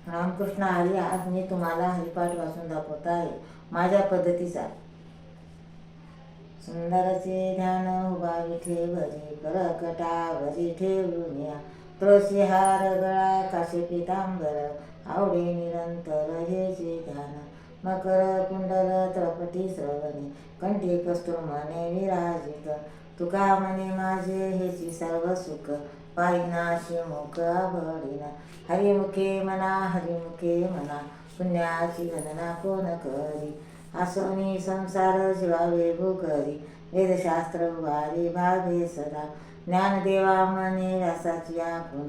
रामकृष्ण हरी. आज मी तुम्हाला हरिपाठ वाचून दाखवत आहे माझ्या पद्धतीचा. सुंदरचे ध्यान उभा विठेवरी, करकटावरी ठेवून या. तुळशी हार गळा काशे पितांबर, आवडे निरंतर हेचे ध्यान. मकर कुंडल त्रपटी श्रवणी, कंठी कस्तुर मने विराजित. तुका मने माझे हेची सर्व सुख, पायनाशी मुख आभळीन. हरिमुखे म्हणा हरिमुखे म्हणा, पुण्याची गणना कोण करी. आसोनी संसार जीवावे भूकरी, वेदशास्त्र उभारी भावे सदा. ज्ञानदेवा मने व्यासाची आपुन,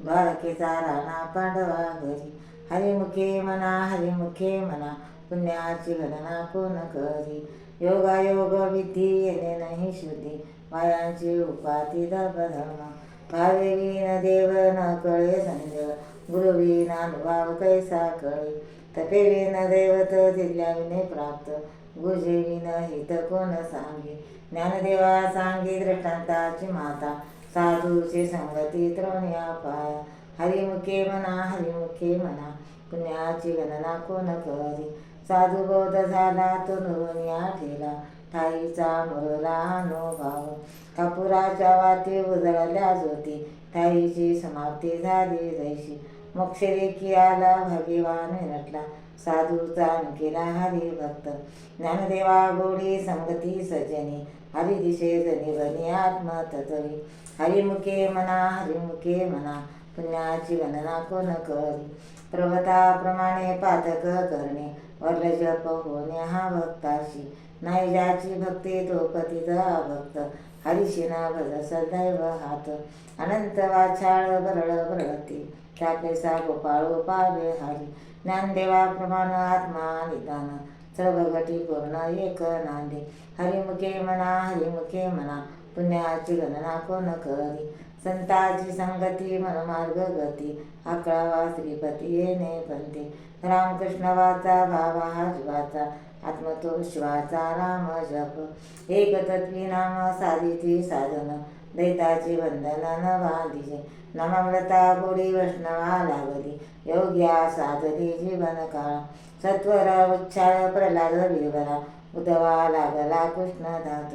द्वारकेचा राणा पांडवा घरी. हरिमुखे म्हणा हरिमुखे म्हणा, पुण्याची गणना कोण करी. योगायोग विधी येणे नाही शुद्धी, मायांची उपाती धर्म. भावे विन देव न कळे संजय, गुरुविना अनुभाव कैसा कळे. तपे विन दैवत दिल्या विने प्राप्त, गुरुजे विन हित कोण सांगे. ज्ञानदेवा सांगे दृष्टांताची माता, साधूचे संगती तृण्या पाया. हरिमुखे म्हणा हरिमुखे म्हणा, पुण्याची गणना कोण करी. साधू बोध झाला तो नुरुनिया ठेला, ठाईचा मुरला अनुभव. कापुराच्या वाती उजळल्या ज्योती, ठाईची समाप्ती झाली जैशी. मोक्ष देखी आला भाग्यवान नटला, साधूचा केला हरिभक्त. ज्ञानदेवा गोडी संगती सजनी, हरिदिशे जनी बनी आत्मतत्वी. हरिमुखे म्हणा हरिमुखे म्हणा, पुण्याची गणना कोण करी. पर्वताप्रमाणे पातक करणे, वरल जप होणे हा भक्ताशी. नाही ज्याची भक्ती तो पतित अभक्त, हरिशिना भज सदैव हात. अनंत वाछाळ बरळ बरळती, त्यापेसा गोपाळू पावे हरी. ज्ञानदेवाप्रमाण आत्मा निदान, सर्वगटी पूर्ण एक नांदे. हरिमुखे म्हणा हरिमुखे म्हणा, पुण्याची गणना कोण करी. संताची संगती मनमार्ग गती, आकळावा श्रीपती येणे पंथी. रामकृष्ण वाचा भावा हा जीवाचा, आत्मतो शिवाचा राम जप. एक तत्वी नाम साधिती साधन, दैताची बंधन न बांधिजे. नामामृता गोडी वैष्णवा लागली, योग्या साधली जीवन काळ. सत्वर उच्छाळ प्रल्हाद विवरा, उदवा लागला कृष्ण धात.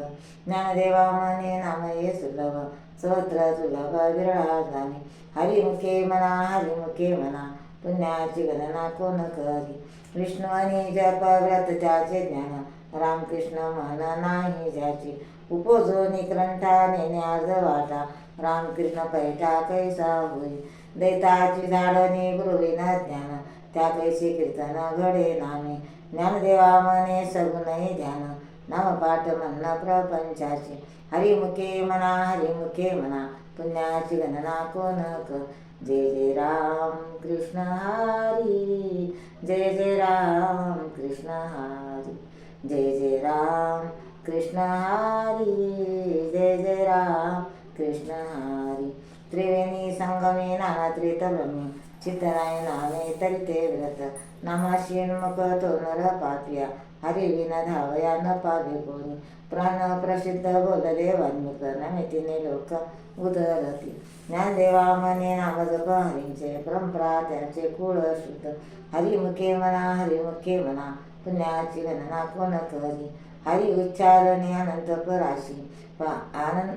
ज्ञानदेवा मने नाम ये सुलभ, स्तोत्र सुलभ विरळा झाले. हरिमुखे म्हणा हरिमुखे म्हणा, पुण्याची गणना कोण करी. विष्णू आणि जप व्रत ज्याचे ज्ञान, रामकृष्ण म्हण नाही ज्याची. उपजोनी ग्रंथा नेणे अर्ध वाटा, रामकृष्ण पैठा कैसा होई. दैताची झाडणी गुरुविन ज्ञान, त्या कैसे कीर्तन घडे नामे. ज्ञानदेवा मने सगुणही ध्यान, नामपाठ म्हणणं प्रपंचाचे. हरिमुखे म्हणा हरिमुखे म्हणा, पुण्याची गणना कोण कर. जय जय राम कृष्ण हरी, जय जय राम कृष्ण हरी. जय जय राम कृष्ण हरी, जय जय राम कृष्ण हरी. त्रिवेणी संगमे नाना त्रितलमी, चितराय नामे तरिते व्रत. नामाशी मुख तो नर पापिया, हरिविन धावया न पावे कोणी. प्राण प्रसिद्ध बोलले वाल्मिक, नमितीने लोक उदरती. ज्ञानदेवा मने नाम जप हरींचे, परंपरा त्यांचे कुळ शुद्ध. हरिमुखे म्हणा हरिमुखे म्हणा, पुण्याची गणना कोण करी. हरि उच्चारणे अनंत पराशी,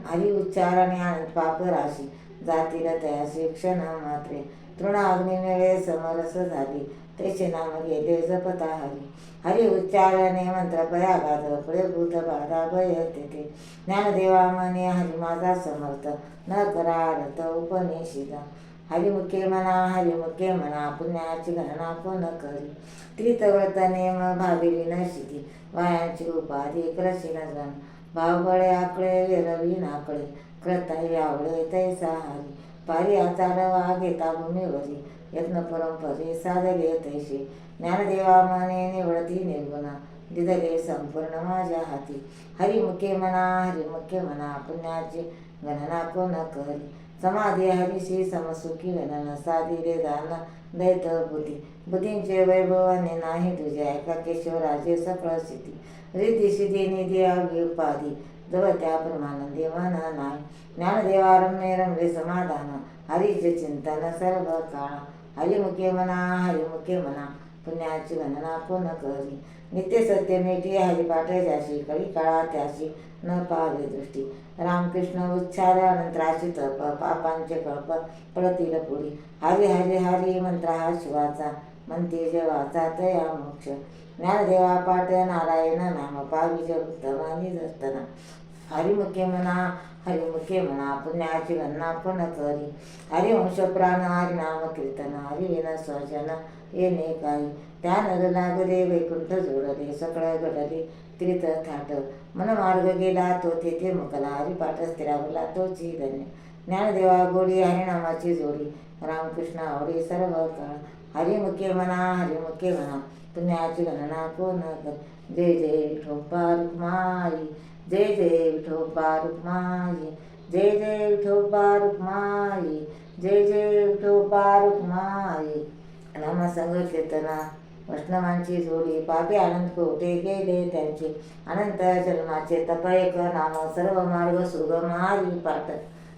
हरि उच्चारणे अनंत पाप राशी. जातील तयाशी क्षण मात्रे, तृणाग्नी मिळे समरस झाली. त्याचे नाम गेले जपता हरी. हरि उच्चारणे मंत्र पयागात, फळे भूत बाधा भय तेथे. ज्ञानदेवा मने हरि माझा समर्थ, न करा रथ उपनिषिता. हरिमुखे म्हणा हरिमुखे म्हणा, पुण्याची गणना कोण करी. त्रितव्रत नेम भाविली नशिती, वायांची उपाधी क्रशी न जण. भावबळे आकळे वेरवी नाकळे, कृताई आवळे तैसा हरी. पारी आचार घेता भूमीवरी, यत्न परंपरे साधले तैसे. ज्ञानदेवा मने निवडती निर्गुणा, दिदले संपूर्ण माझ्या हाती. हरिमुखे म्हणा हरिमुखे म्हणा, पुण्याची गणना कोण करी. समाधी हरिशी समसुखी गणना, साधिरे दान दैत बुद्धी. बुद्धींचे वैभव आणि नाही तुझे, ऐका केशवराजे सकळ स्थिती. रिद्धी सिद्धी निधी आगी उपाधी, जवळ त्या परमानंदी म्हणा नाही. ज्ञानदेवा रम्ये रमले समाधान, हरीचे चिंतन सर्व काळ. हरिमुखे म्हणा हरिमुखे म्हणा पुण्याची गणना कोण करी. नित्य सत्य मेटी हरिपाठ ज्याशी कळी काळा त्याशी न पाहावे दृष्टी. रामकृष्ण उच्चार अनंतराची तप पापांचे कळप पडतील पुढी. हरी हरी हरी मंत्र हा शिवाचा म्हणते जेवाचा तया मोक्ष. ज्ञानदेवा पाठ नारायण नाम पाविज उत्तमानी दर्शना. हरिमुखे म्हणा हरिमुखे म्हणा पुण्याची गणना कोण करी. हरिवंश प्राण हरिनाम कीर्तन हरिविन स्वजन येणे काही. त्या नर लागले वैकुंठ जोडले सकळ घडले तीर्थ थाट. मन मार्ग गेला तो तेथे मुकला हरिपाठ स्थिरावला तोची धन्य. ज्ञानदेवा गोडी हरिनामाची जोडी रामकृष्ण आवडी सर्व काळ. हरिमुखे म्हणा हरिमुखे म्हणा पुण्याची गणना कोण कर. जय जय विठोबा रुक्माई जय जय विठोबा रुक्माई जय जय विठोबा रुक्माई जय जय विठोबा रुक्माई. नामसंग कीर्तना वैष्णवांची जोडी पापी आनंद कोटे गेले त्यांचे. अनंत जन्माचे तप एक नाम सर्व मार्ग सुगम हरिपाठ.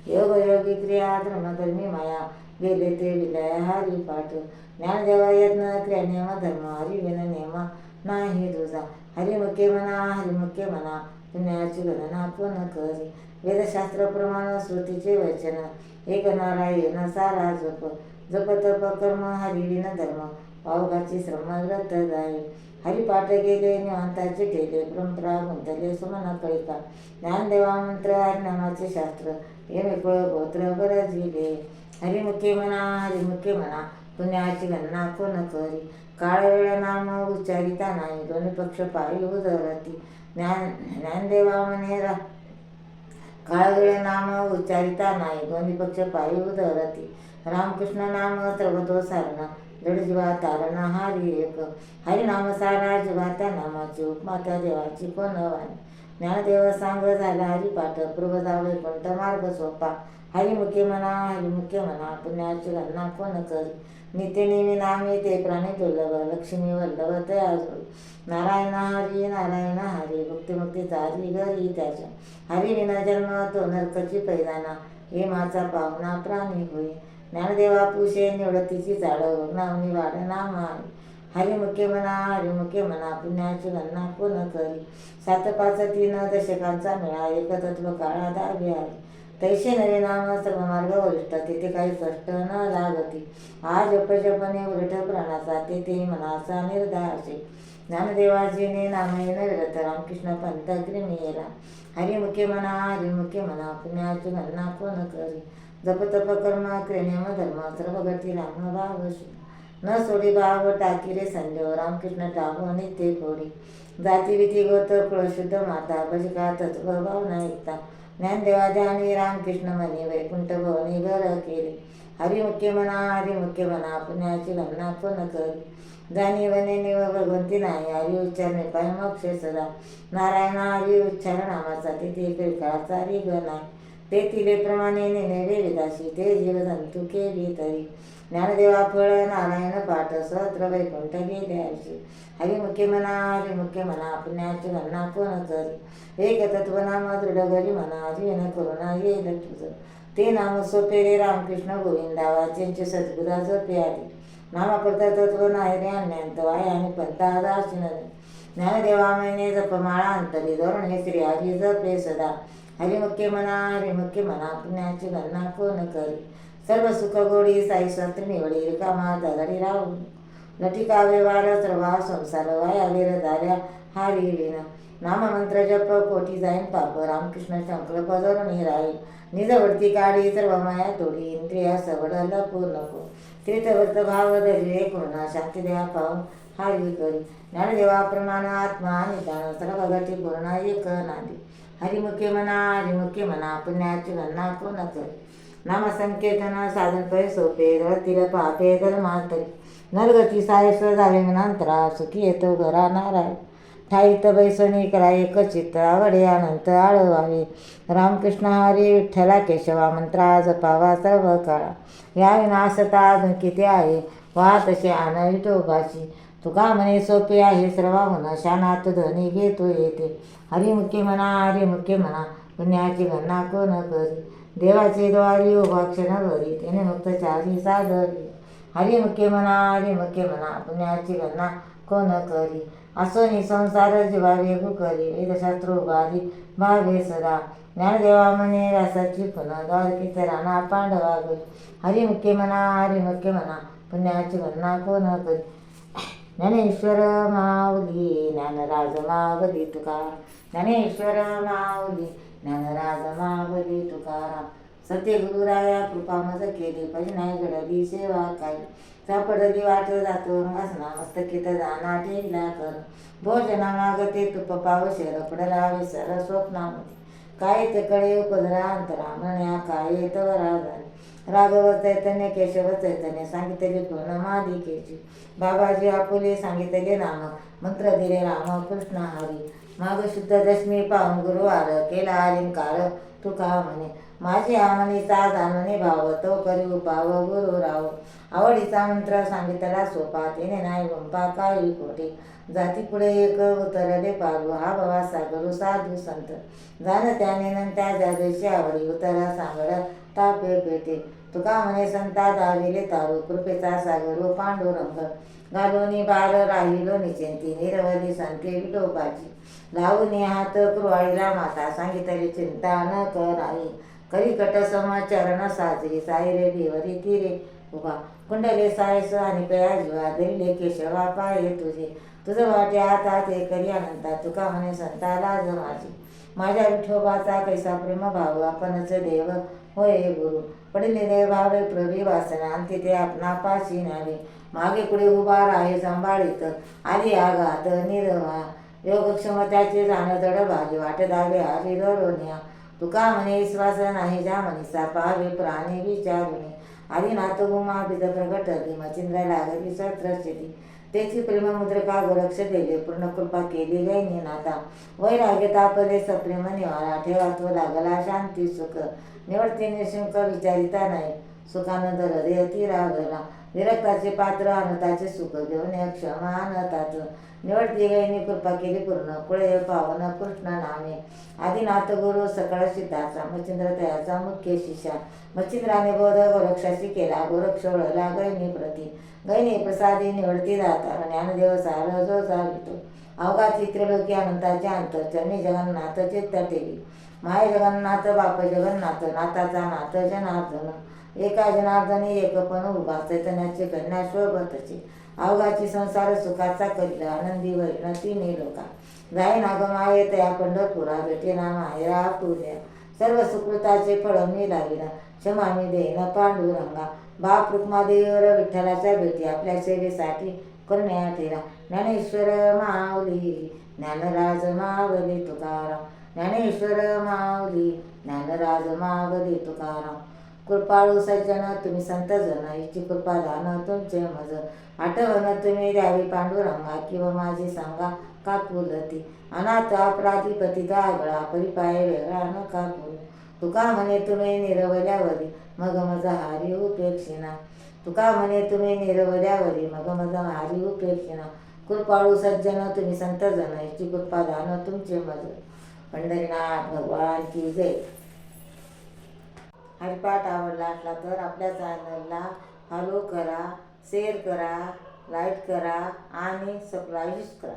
योग योगी क्रिया धर्मधर्मी माया गेले ते विलय हरिपाठ. ज्ञानदेवा यज्ञ क्रिया नेम धर्म हरिविन नेम नाही तुझा. हरिमुखे म्हणा हरिमुखे म्हणा पुण्याची गणना कोण करी. वेदशास्त्र प्रमाण श्रुतीचे वचन एक नारायण सारा जप. जप तप कर्म हरिविन धर्म पावगाची श्रम व्रत जाय. हरिपाठ गेले निवांताचे ठेले परंपरा गुंतले सुमन कळिका. ज्ञानदेवा मंत्र हरिनामाचे शास्त्र हे कुळ गोत्र बरजिले. हरिमुखे म्हणा हरिमुखे म्हणा पुण्याची गणना कोण करी. काळ वेळ नाम उच्चारिता नाही दोन्ही पक्ष पायी उदरती. ज्ञानदेवा म्हणे काळ वेळ नाम उच्चारिता नाही दोन्ही पक्ष पायी उदरती. रामकृष्ण नाम सर्वतो सारणा जड जीवा तारणा हरी एक. हरिनाम सारा जीवा त्या नामाची उपमा त्या देवाची कोण वाणी. ज्ञानदेव सांग झाला हरिपाठ पूर्व जावे कोणत मार्ग सोपा. हरिमुखे म्हणा हरिमुखे म्हणा पुण्याची गणना कोण करी. नित्य नेमी नामे ते प्राणी दुर्लभ लक्ष्मी वल्लभ तया जोड. नारायण हरी नारायण हरी भक्तिमुक्ती चारी घरी त्याच्या. हरी विना जन्म तो नरकची पैदाना हे माझा पाहुणा प्राणी होई. ज्ञानदेवा पुषे निवडतीची चाळ नावनी वाढ नाम आहे. हरिमुखे म्हणा हरिमुखे म्हणा पुण्याची गणना कोण करी. 7-5-3 दशकांचा मेळा एक तत्व काळा दावे आहे. तैसे नवे नाम सर्व मार्ग वरिष्ठ तेथे काही कष्ट न लागती. हा जप जपणे उलट प्राणाचा तेथे मनाचा निर्धारशे. ज्ञानदेवाजीने नामे नव्रत रामकृष्ण पंत क्रिमियेला. हरिमुखे म्हणा हरिमुखे म्हणा पुण्याची गणना कोण करी. जप तप कर्म क्रियम धर्म सर्व गती राम भावशी. न सोडी भाव टाकी रे संजो रामकृष्ण टाको नित्य फोडी. जाती विधी गोत कुळ शुद्ध माता भजका तत्व भावना एकता. ज्ञानदेवा ध्यानी रामकृष्ण म्हणे वैकुंठ भवनी घर केले. हरिमुखे म्हणा हरिमुखे म्हणा पुण्याची गणना कोण करी. जाणी वने निव भगवंती नाही हरी उच्चारणे पाय मोक्ष सदा. नारायण हरी उच्चार नामाचा तिथे काळाचा री ग नाही. ते तिले प्रमाणे नेणे विदाशी ते जीवजंतू केली तरी. ज्ञानदेवा फळ नारायण पाठ सहस्र वैकुंठ गेले आयुष्य. हरिमुखे म्हणा हरिमुखे म्हणा पुण्याची गणना कोण करी. एक तत्व नाम दृढ घरी म्हणा हरिविन करुणा येईल तुझं. ते नाम सोपे रे रामकृष्ण गोविंदा वाचेंचे सद्गुरा जपे आली. नामापुरता तत्व नाही रे अन्यंत वाय आणि पंथा दाशी नदी. ज्ञानदेवा महिने जपमाळा अंतरी धोरणे श्री हरी जपे सदा. हरिमुखे म्हणा हरिमुखे म्हणा पुण्याची गणना कोण करी. सर्व सुख गोडी साई स्वत्र निवडी रिकामा दगडी राहू. लटिका व्यवहार सर्वा संसार वाया वेर झाल्या हारी विन. नाममंत्र जप कोटी जाईन पाप रामकृष्ण संकल्प धरून राहील. निजवडती काढी सर्व माया तोडी इंद्रिया सवडल पूर्ण को. तीर्थव्रत भाव धैर्य पूर्ण शांती द्या पाहून हारी करी. ज्ञानदेवा प्रमाण आत्मा निदान सर्व गती पूर्ण एक नादी. हरिमुखे म्हणा हरिमुखे म्हणा पुण्याची गणना कोण करी. नामसंकीर्तन साधन पै सोपे धरतील पापे धर्मांतरी. नरगती सायस झाले नंतरा सुखी येतो घरा नाराय. ठाईत बैसणी करा एक चित्त आवडे अनंत आळवावे. रामकृष्ण हरी विठ्ठला केशवा मंत्रा जपावा सर्व काळा. या विनाशता अजून किती आहे वा तसे आन विठोबाची. तुका म्हणे सोपे आहे सर्वाहून शानात ध्वनी घेतो येते. हरिमुखे म्हणा हरिमुखे म्हणा पुण्याची गणना कोण करी. देवाचे द्वारी उभा क्षणभरी त्याने मुक्त चारी साधरी. हरिमुखे म्हणा पुण्याची गणना कोण करी. असोनी संसार जीवा वेगू करी, वेदशास्त्रो बारी भावे सदा. ज्ञानदेवा म्हणे व्यासाची पुन्हा, द्वारकीत राणा पांडवा गरी. हरिमुखे म्हणा पुण्याची गणना कोण करी. ज्ञानेश्वर माऊली ज्ञानराज माऊली तुकाराम. ज्ञानेश्वर माऊली ज्ञानराज माऊली तुकाराम. सत्य गुरुराया कृपा मज केली, परी नाही घडली सेवा काही. सापडली वाट जातो असना, मस्तकीत जाना ठेवला कर. भोजना मागते तुप पावशे, रपडला विसर स्वप्नामध्ये. काय ते कळे उपजरा अंतरा, म्हण्या काय तवरा झाले. राघव चैतन्य केशव चैतन्य सांगितले पूर्ण मालिकेची. बाबाजी आपुले सांगितले नाम, मंत्र दिले राम कृष्ण हरी. माग शुद्ध दशमी पाहून गुरुवार, केला अलिंकार तुका म्हणे. माझी आमनीचा जाणणे भाव, तो करी उपाव गुरु राव. आवडीचा मंत्र सांगितला सोपा, तिने नाही गुंपा काही कोटी. जाती पुढे एक उतरले पालू, हा बाबा सागरू साधू संत. जाण त्याने नंतर त्या दिवशी आवडी, उतरा सांगड तापे पेटे. तुका म्हणे संता दाविले तारू, कृपेचा सागरू पांडुरंग. घालूनी बार राहिलो निचिंती, निरवली संते विठोबाची. लावूनी हात कुरवाळीला माता, सांगितले चिंता न कराई. करी कट सम चरण साजरी, साईरे भिवरी तिरे उभा. कुंडले सायस आणि कया जीवा, धरिले केशवा पाये तुझे. तुझं वाटे आता ते करी अनंता, तुका म्हणे संता लाज माझी. माझ्या विठोबाचा कैसा प्रेम भाव, आपणच देव होय गुरु. पडलेले भावे प्रभी वासना, अंती ते आपणा पाशी न्यावे. मागे पुढे उभा राहे सांभाळीत, आली आघात निर्वा. योगक्षम त्याचे जाण जड भाजी, वाट दावे हरी रोन्या. तुका म्हणे विश्वास नाही ज्या मनीसा, पाहावे प्राणी विचारुणे. आदिनाथ उमा बिद प्रगटली, मचिंद्र लागली सत्रशती. त्याची प्रेममुद्रका गोरक्ष दिले, पूर्ण कृपा केली गैनी नाथा. वैराग्य तापले सप्रेम निवारा, ठेवा तो लागला शांती सुख. निवडते निशुंक विचारिता नाही, सुखानंद हृदय ती रागला. विरक्ताचे पात्र अनताचे सुख, घेऊन क्षमा अनतात. निवडती गैनी कृपा केली पूर्ण, कुळे पावन कृष्ण नामे. आदिनाथ गुरु सकळ सिद्धाचा, मच्छिंद्र तयाचा मुख्य शिष्या. मच्छिंद्राने बोध गोरक्षाशी केला, गोरक्ष वळला गैनी प्रती. गैनी प्रसादी निवडती जाता, ज्ञानदेव सार जो चालितो. अवघाची त्रिलोकी अनंताचे अंत, चरणी जगन्नाथ चित्त ठेवी. माय जगन्नाथ बाप जगन्नाथ, नाथाचा नाथ जनार्दन. एका जनार्दनी एक पण उभा, चैतन्याची कन्या शोभतची. अवघाची संसार सुखाचा करील, आनंदी वैरण तिने लोका. जाय नाग माये तया पंढरपुरा, भेटे ना मायरा पुऱ्या. सर्व सुकृताचे फळ मी लाविला, क्षमा मी देईन पांडुरंगा. बाप रुक्मादेवीवर विठ्ठलाच्या भेटी, आपल्या सेवेसाठी करण्या ठेला. ज्ञानेश्वर माऊली ज्ञानराज मावली तुकाराम. ज्ञानेश्वर माऊली ज्ञानराज मावली तुकाराम. कृपाळू सज्जन तुम्ही संत जन, हिची कृपा दान तुमचे मज. आठवण तुम्ही द्यावी पांडुरंगा, किंवा माझी सांगा का कुलती. अनाथ अपराधी पतिता आगळा, परिपाय वेगळा न का कुल. तुका म्हणे तुम्ही निरवल्यावरी, मग मज हारी उपेक्षिना. तुका म्हणे तुम्ही निरवल्यावरी, मग मज हारी उपेक्षिना. कृपाळू सज्जन तुम्ही संत जन, हिची कृपा दान तुमचे मज. पंढरीनाथ भगवान की जय. हरिपाठ आवडला असला तर आपल्या चॅनलला फॉलो करा, शेअर करा, लाईक करा आणि सबस्क्राईब करा.